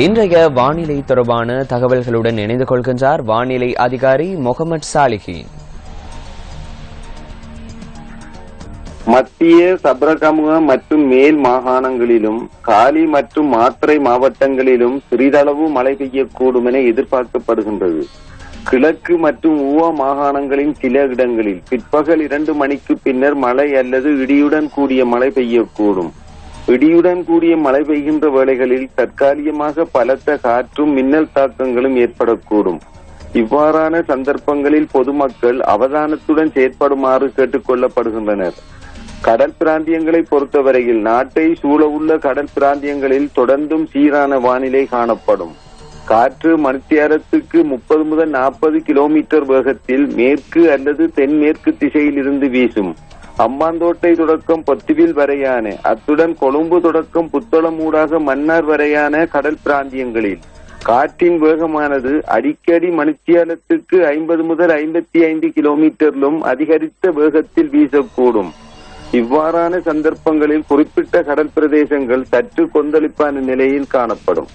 இன்றைய வானிலை தொடர்பான தகவல்களுடன் இணைந்து கொள்கின்றார் வானிலை அதிகாரி முகமது சாலிஹின். மத்திய சப்ரகமுக மற்றும் மேல் மாகாணங்களிலும் காலி மற்றும் மாத்தறை மாவட்டங்களிலும் சிறிதளவு மழை பெய்யக்கூடும் என எதிர்பார்க்கப்படுகின்றது. கிழக்கு மற்றும் ஊவா மாகாணங்களின் சில இடங்களில் பிற்பகல் 2 மணிக்கு பின்னர் மழை அல்லது இடியுடன் கூடிய மழை பெய்யக்கூடும். இடியுடன் கூடிய மழை பெய்கின்ற வேளைகளில் தற்காலிகமாக பலத்த காற்றும் மின்னல் தாக்கங்களும் ஏற்படக்கூடும். இவ்வாறான சந்தர்ப்பங்களில் பொதுமக்கள் அவதானத்துடன் செயற்படுமாறு கேட்டுக் கொள்ளப்படுகின்றனர். கடல் பிராந்தியங்களை பொறுத்தவரையில் நாட்டை சூழவுள்ள கடல் பிராந்தியங்களில் தொடர்ந்தும் சீரான வானிலை காணப்படும். காற்று மணித்தியாலத்துக்கு 30 முதல் 40 கிலோமீட்டர் வேகத்தில் மேற்கு அல்லது தென்மேற்கு திசையில் இருந்து வீசும். அம்பாந்தோட்டை தொடக்கம் பொத்துவில் வரையான, அத்துடன் கொழும்பு தொடக்கம் புத்தளம் ஊடாக மன்னார் வரையான கடல் பிராந்தியங்களில் காற்றின் வேகமானது அடிக்கடி மணித்தியாலத்துக்கு 50 முதல் 55 கிலோமீட்டரிலும் அதிகரித்த வேகத்தில் வீசக்கூடும். இவ்வாறான சந்தர்ப்பங்களில் குறிப்பிட்ட கடல் பிரதேசங்கள் சற்று கொந்தளிப்பான நிலையில் காணப்படும்.